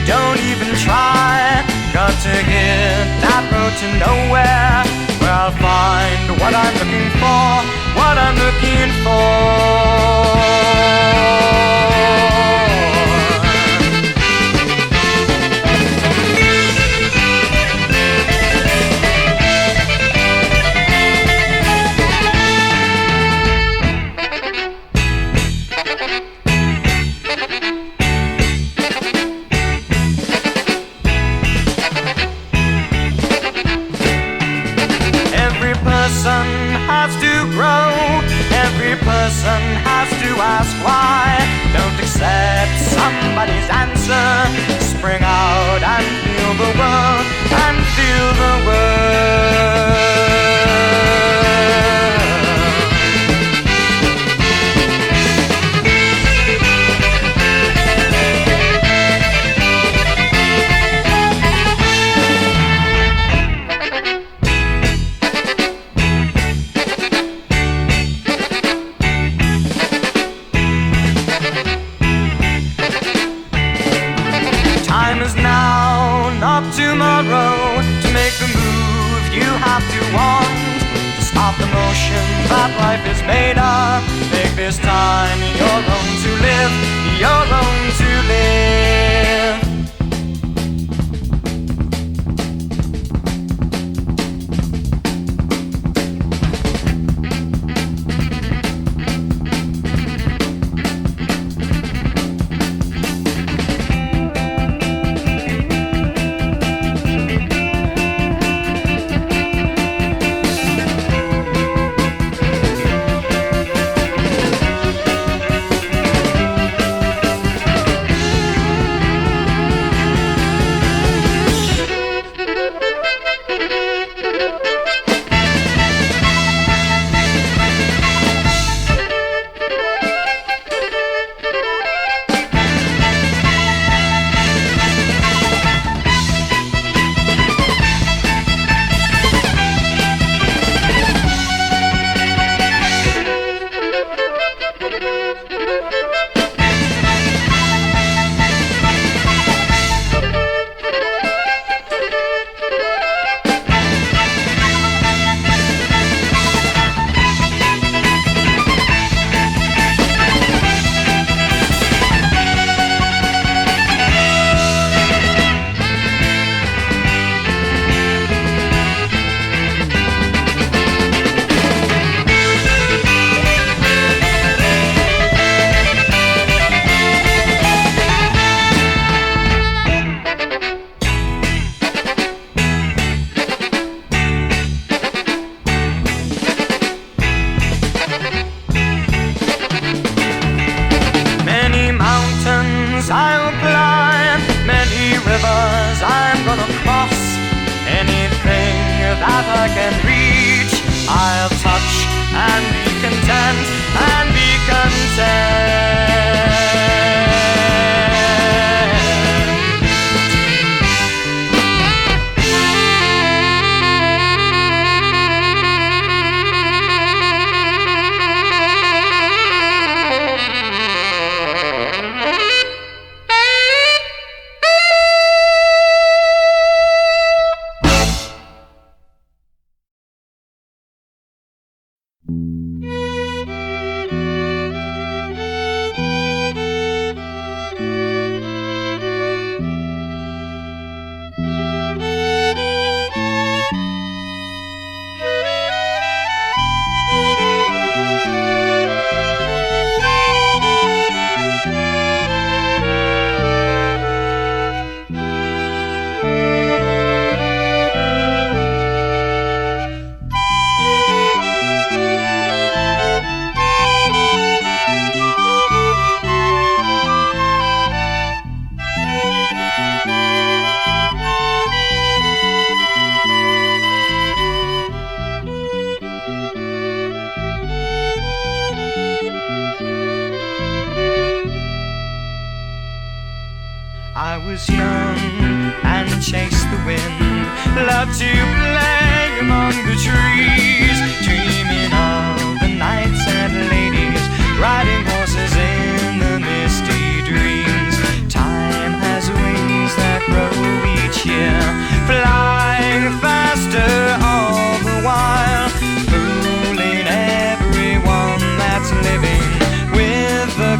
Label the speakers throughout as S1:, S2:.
S1: don't even try. Got to hit that road to nowhere, where I'll find what I'm looking for, what I'm looking for. Has to grow. Every person has to ask why. Don't accept somebody's answer. Spring out and feel the world, and feel the world. Tomorrow to make the move you have to want, to stop the motion that life is made of. Make this time your own to live, your own to live. was young and chased the wind, loved to play among the trees, dreaming of the knights and ladies, riding horses in the misty dreams. Time has wings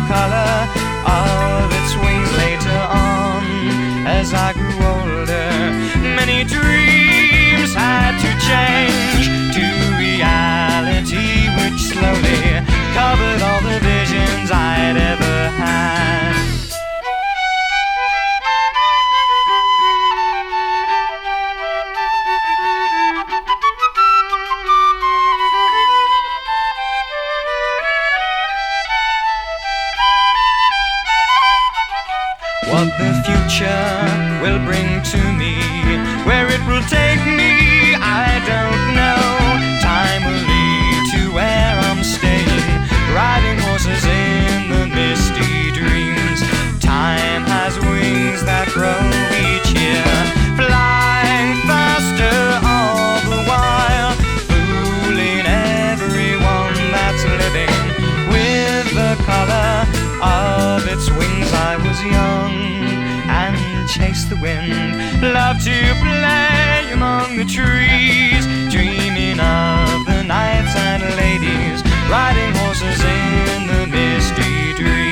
S1: color of its wings later on. As I grew older, many dreams had to change to reality, which slowly covered all the visions I'd ever had. What the future will bring to me, where it will take me, I don't know. Time will lead to where I'm staying, riding horses in the misty dreams. Time has wings that grow each year, flying faster all the while, fooling everyone that's living. With the color of its wings I was young and chased the wind, loved to play among the trees, dreaming of the nights and ladies, riding horses in the misty dreams.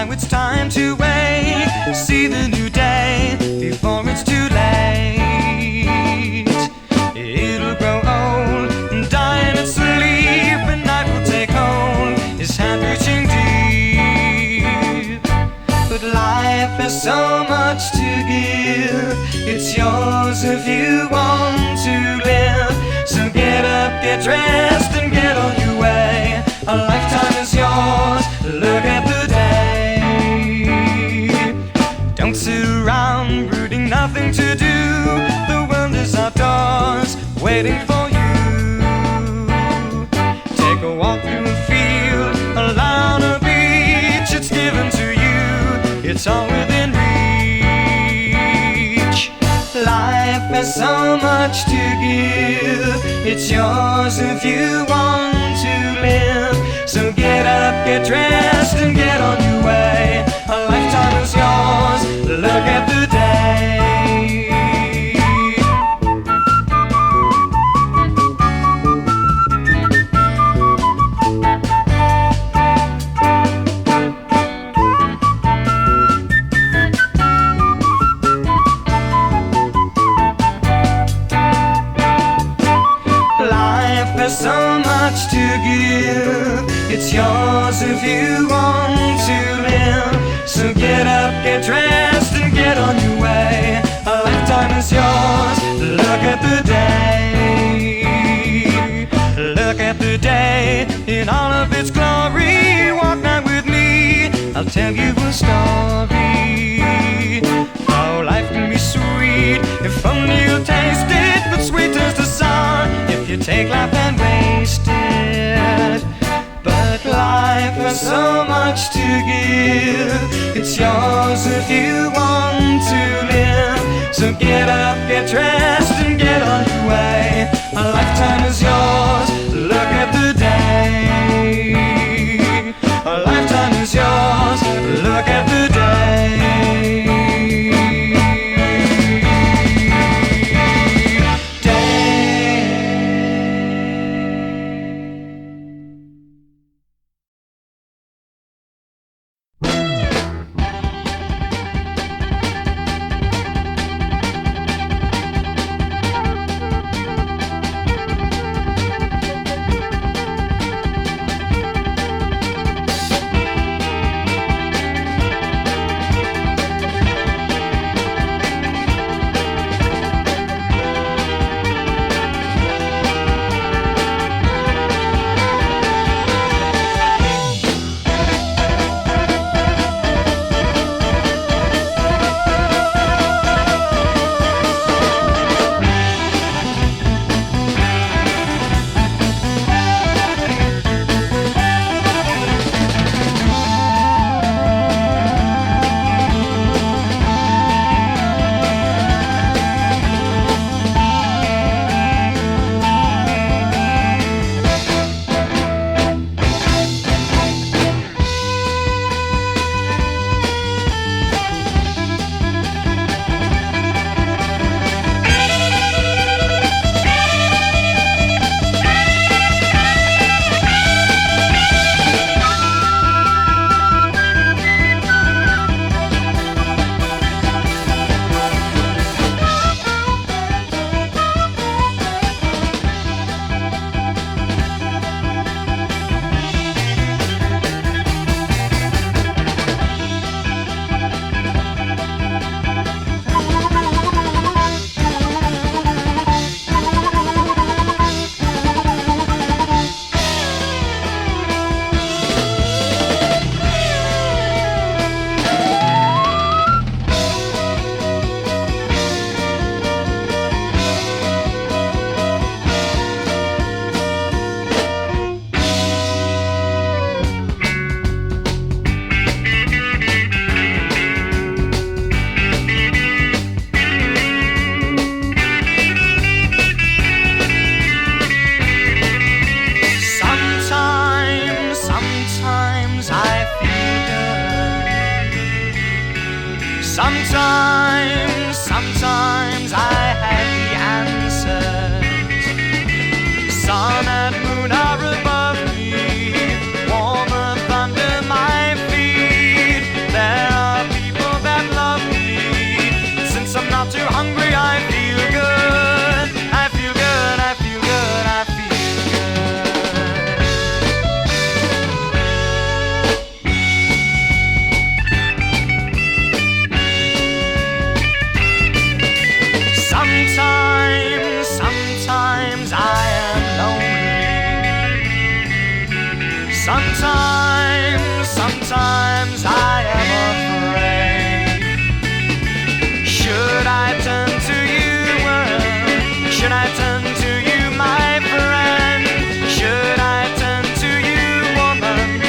S1: It's time to wake, see the new day before it's too late. It'll grow old and die in its sleep, and night will take hold, his hand reaching deep. But life has so much to give, it's yours if you want to live. So get up, get dressed, and get on your way. A lifetime is yours, look at the day. Don't sit around brooding, nothing to do. The world is outdoors, waiting for you. Take a walk through a field, a lie on a beach. It's given to you, it's all within reach. Life has so much to give, it's yours if you want to live. So get up, get dressed, and get on your way. A lifetime is yours, look at the day. Life has so much to give, it's yours if you want to live. So get up, get dressed, and get on your way. A lifetime is yours, look at the day. Look at the day in all of its glory. Walk now with me, I'll tell you a story. How life can be sweet if only you taste it, but sweet as the sour if you take life and waste it. But life has so much to give, it's yours if you want to live. So get up, get dressed, and get on your way. A lifetime is yours, look at the day. A lifetime is yours, look at the day. Sometimes I feel good. Sometimes I have the answers. Sun and moon are above me, warm earth under my feet. There are people that love me. Since I'm not too hungry, I feel good. I feel good, I feel good, I feel Sometimes I am lonely. Sometimes I am afraid. Should I turn to you, world? Should I turn to you, my friend? Should I turn to you, woman?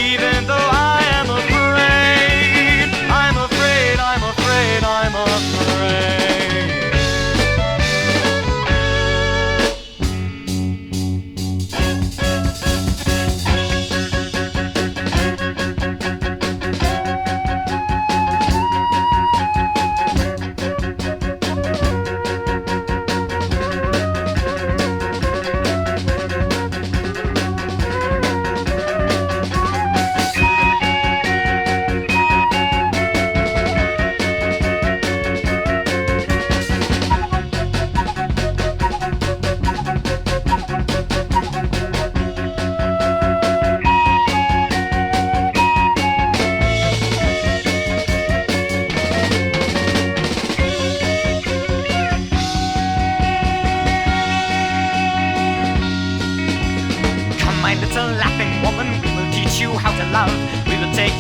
S1: Even though I am afraid. I'm afraid, I'm afraid, I'm afraid.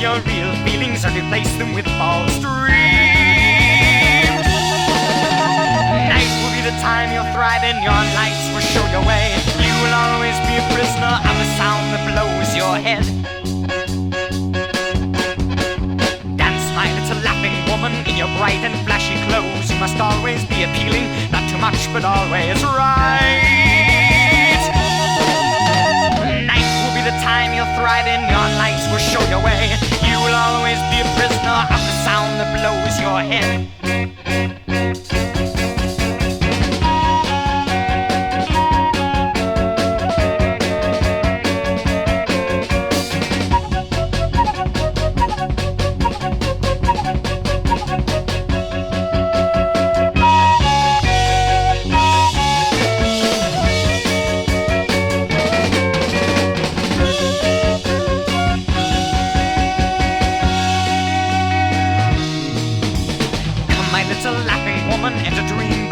S1: Your real feelings and replace them with false dreams. Night will be the time you'll thrive and your lights will show your way. You will always be a prisoner of the sound that blows your head. Dance, my little laughing woman, in your bright and flashy clothes. You must always be appealing, not too much but always right. Night will be the time you'll thrive and your lights will show your way. You will always be a prisoner of the sound that blows your head.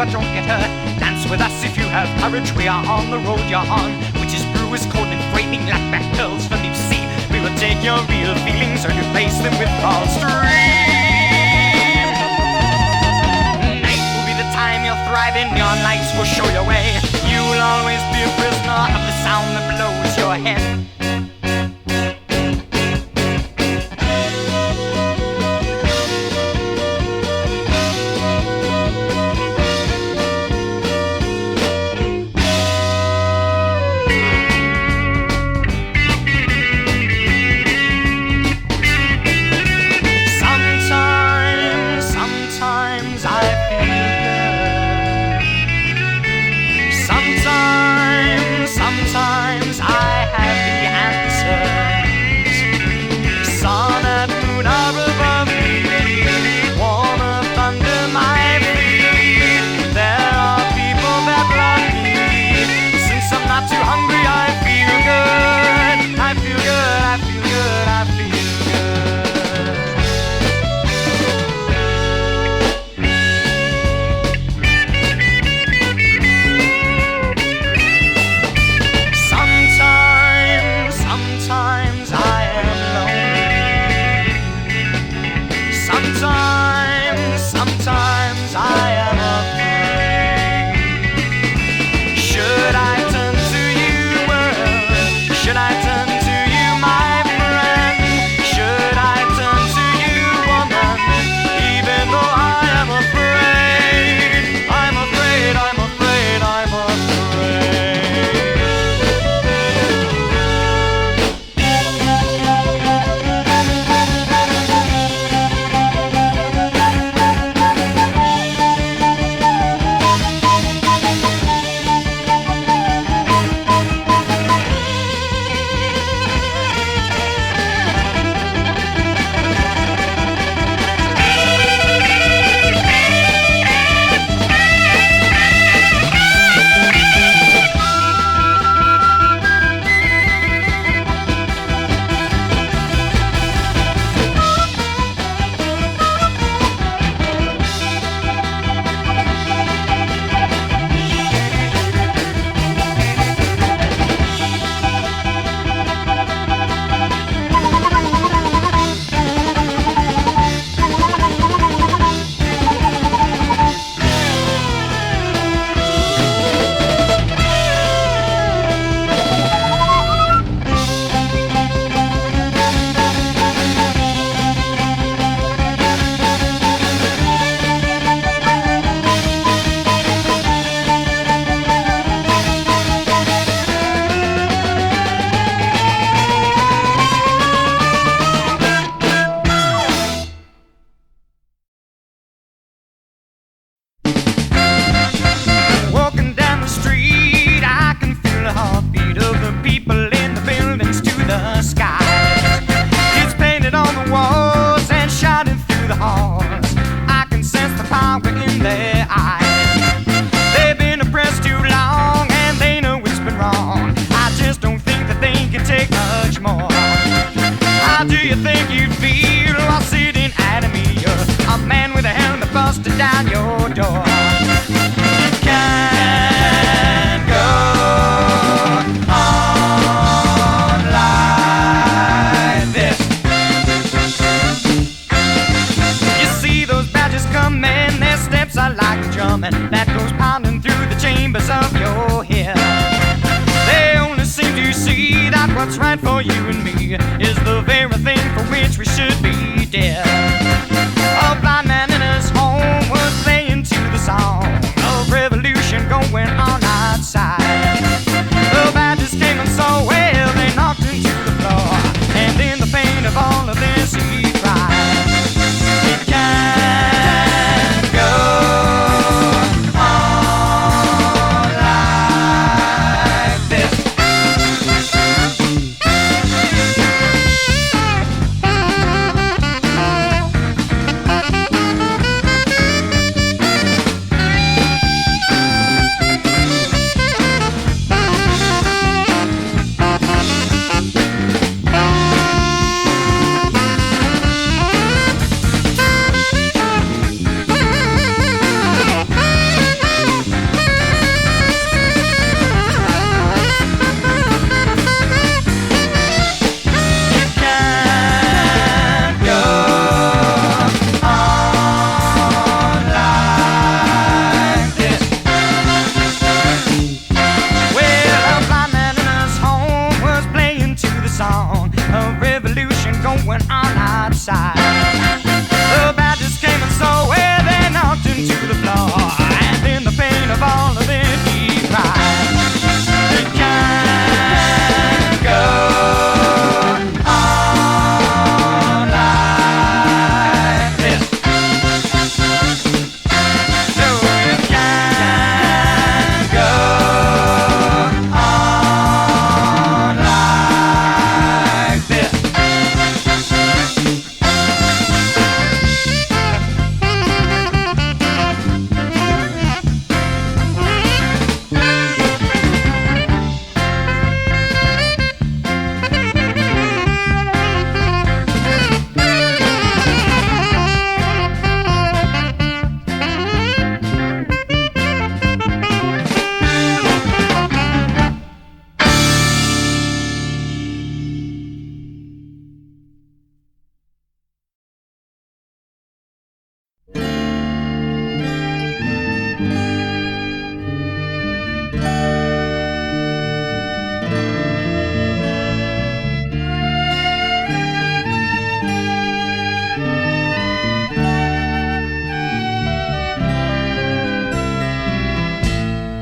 S1: But don't get hurt. Dance with us if you have courage. We are on the road you're on, which is brewers cold and framing like back pearls from deep sea. We will take your real feelings and replace them with false dreams. Night will be the time you'll thrive and your lights will show your way. You will always be a prisoner of the sound that blows your head. Should I turn to you, my friend? what's right for you and me is the very thing for which we should be dead. A blind man in his home was playing to the song of revolution going on outside. The Baptist came and so well, they knocked him to the floor, and in the pain of all of this he cried, "It can't go on like this." The Baptist came and so well, they knocked him to the floor, and in the pain of all of it he cried, "It can't go on like this. No, it can't go on like this."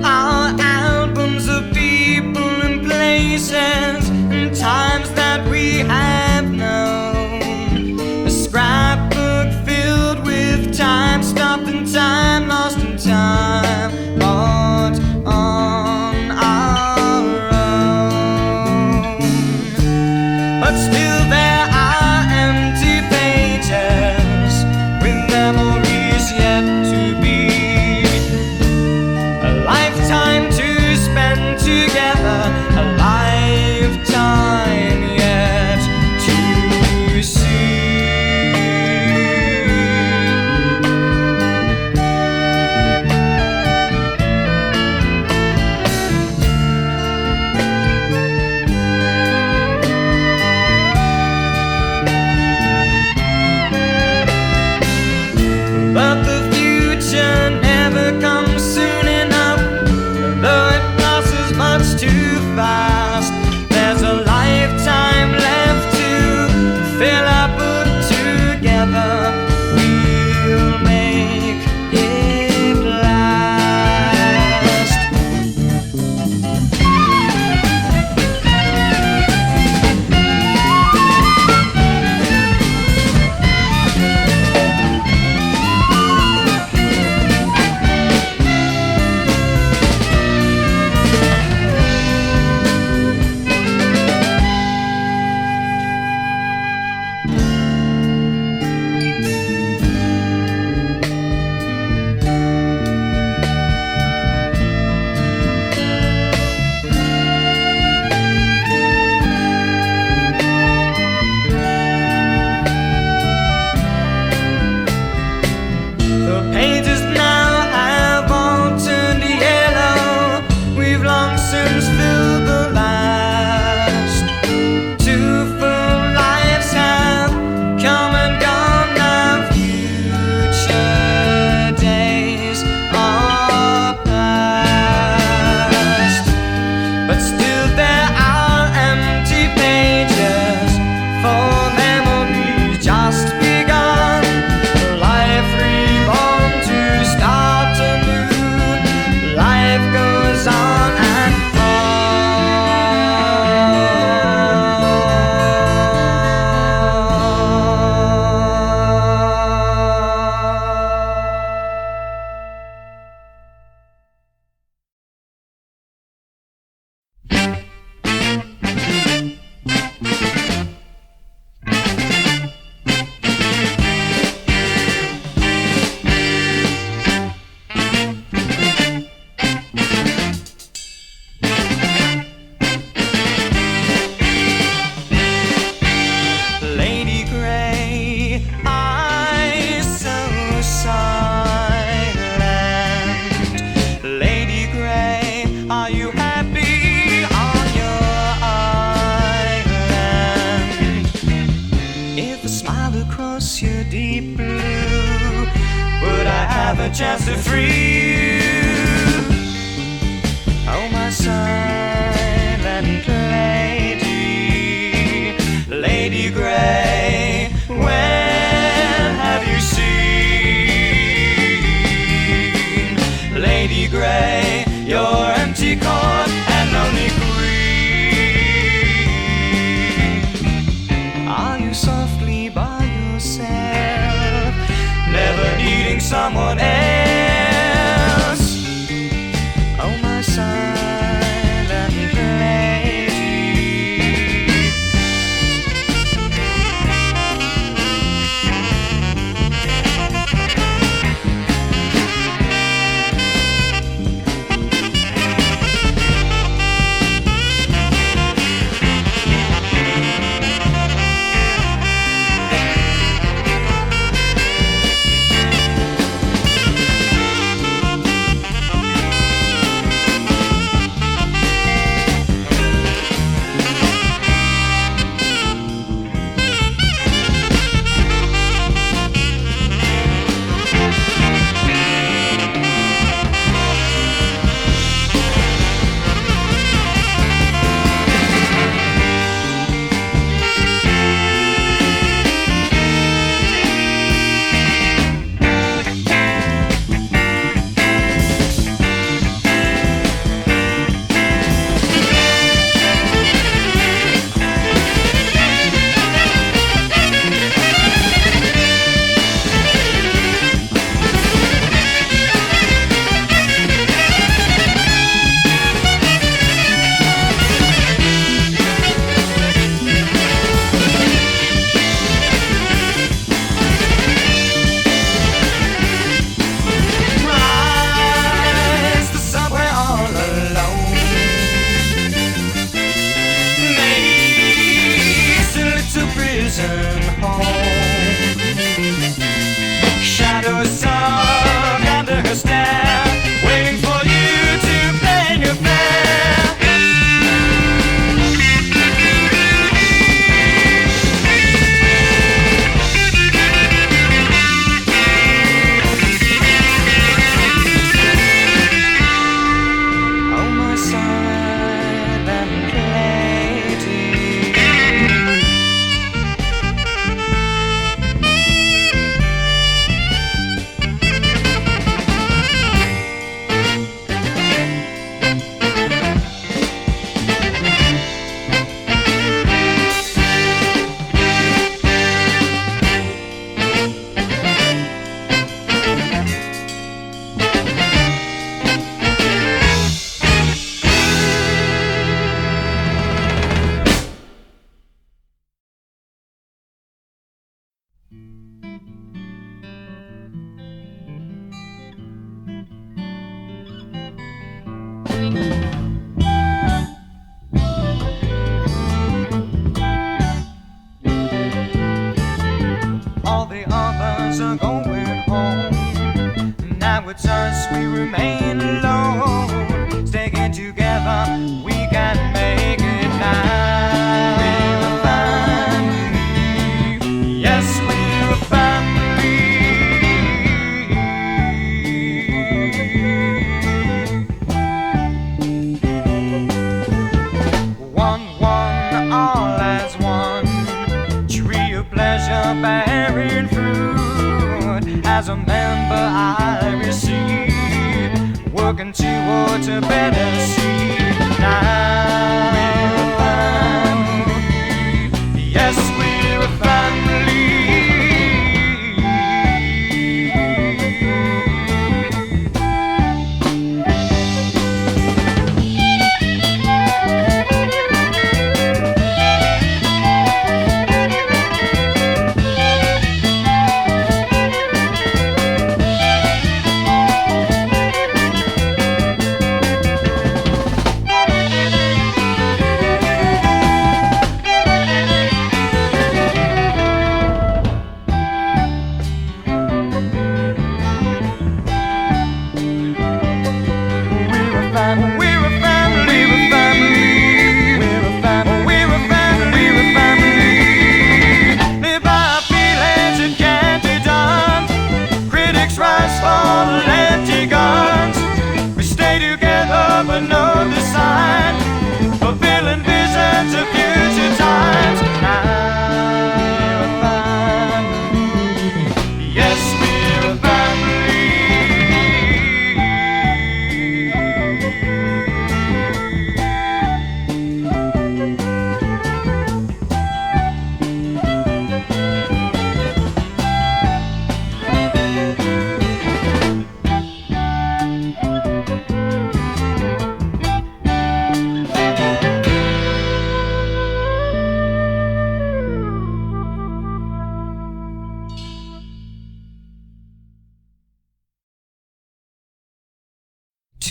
S1: Our albums of people and places and times that we have known. A scrapbook filled with time stopped and time lost in time, bought on our own. But still there are empty pages with memories yet to be. A lifetime to spend together, a lifetime yet to see. a chance to free you. Oh, my silent lady, Lady Grey, when have you seen Lady Grey, your empty court and lonely queen? Are you softly by yourself, never needing someone else? Oh, my silent lady. All the others are going home. Now it's us, we remain alone. Sticking together, we can make it now. We're a family. Yes, we're a family. One, all as one. Tree of pleasure bearing fruit. As a member I receive, working towards a better sea. Now we're a family. Yes, we're a family.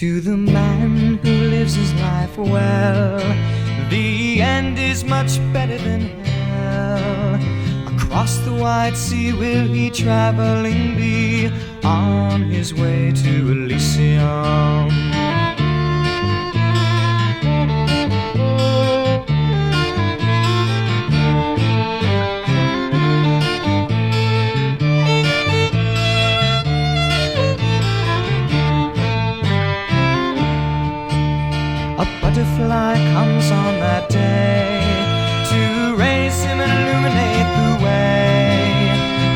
S1: To the man who lives his life well, the end is much better than hell. Across the wide sea will he traveling be, on his way to Elysium. Butterfly comes on that day to raise him and illuminate the way.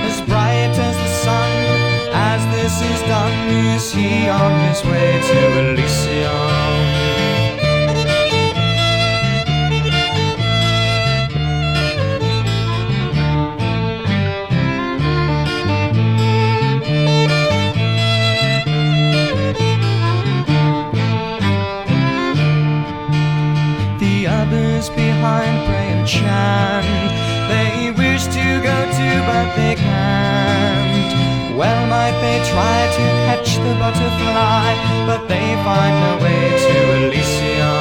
S1: As bright as the sun, as this is done, is he on his way to Elysium. Behind pray and chant, they wish to go too but they can't. Well might they try to catch the butterfly, but they find no way to Elysium.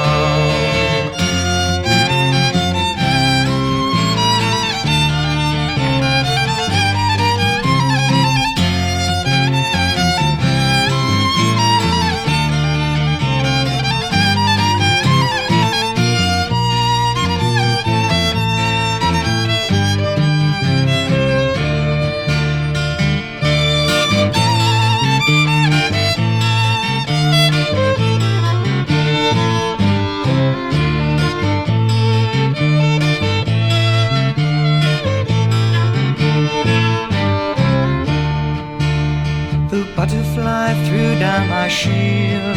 S1: Butterfly threw down my shield,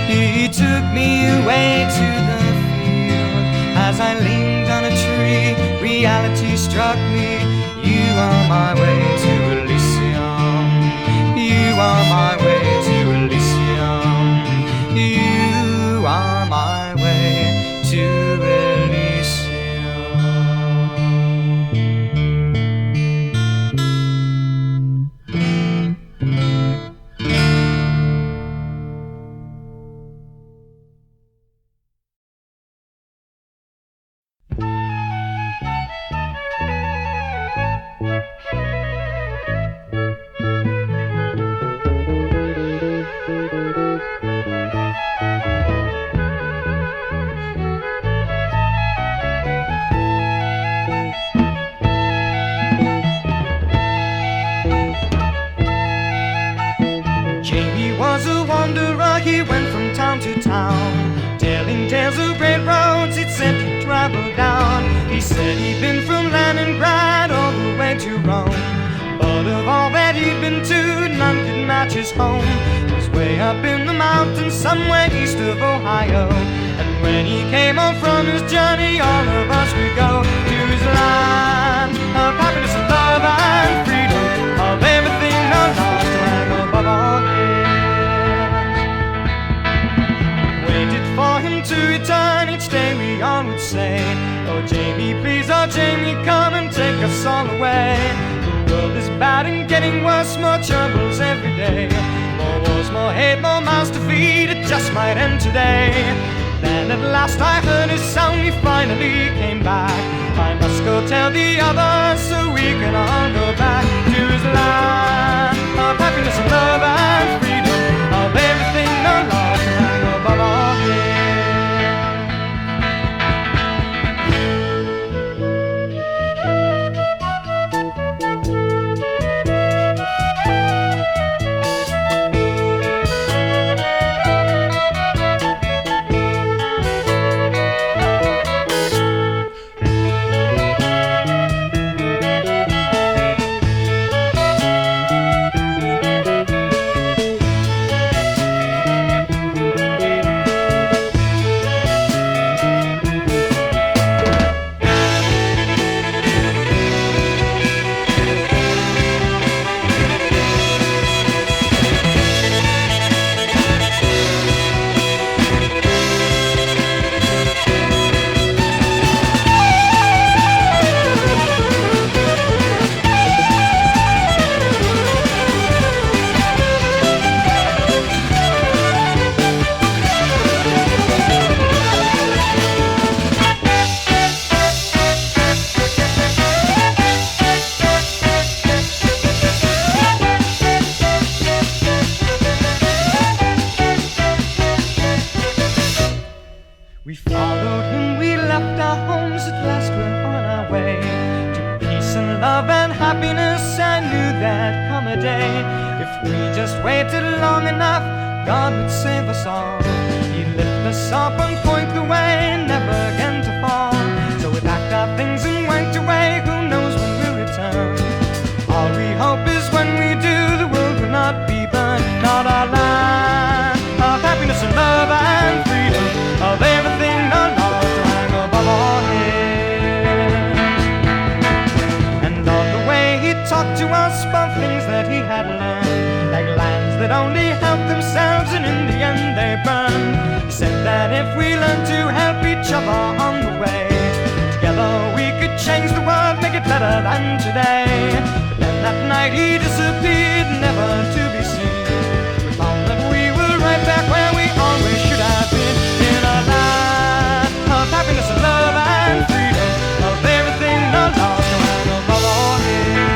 S1: he took me away to the field. As I leaned on a tree, reality struck me. You are my way to Elysium. You are my way to Elysium. You are my way to Elysium. He went from town to town, telling tales of great roads he'd said he'd travel down. He said he'd been from Leningrad all the way to Rome, but of all that he'd been to, none could match his home. It was way up in the mountains, somewhere east of Ohio. And when he came home from his journey, all of us would go to his land of happiness and love and freedom, of everything not lost to hang above all else. For him to return each day we all would say, oh Jamie, please, oh Jamie, come and take us all away. The world is bad and getting worse, more troubles every day. More wars, more hate, more mouths to feed, it just might end today. Then at last I heard his sound, he finally came back. I must go tell the others so we can all go back to his land of happiness and love and freedom, of everything no lost to hang above all else. a day. If we just waited long enough, God would save us all. He'd lift us up and point the way, never again to fall. So we packed our things and went away, who knows when we'll return. All we hope is when we do, the world will not be burned. Not our land of happiness and love and freedom, of everything not lost to hang above our heads. And on the way he talked to us about things that he had learned, like lands that only help themselves and in the end they burn. He said that if we learn to help each other on the way, together we could change the world, make it better than today. But then that night he disappeared, never to be seen. We found that we were right back where we always should have been, in a land of happiness and love and freedom, of everything not lost to hang above our heads.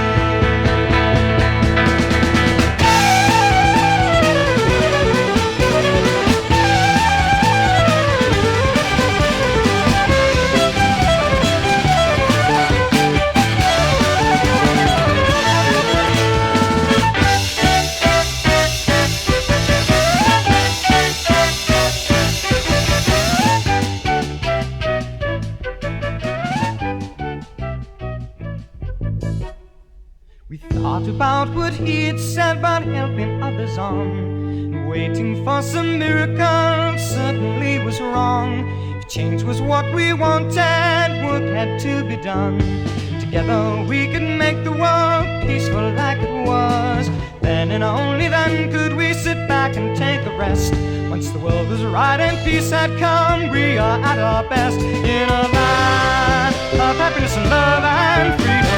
S1: We thought about what he had said about helping others on. Waiting for some miracle certainly was wrong. If change was what we wanted, work had to be done. Together we could make the world peaceful like it was. Then and only then could we sit back and take a rest. Once the world was right and peace had come, we are at our best, in a land of happiness and love and freedom,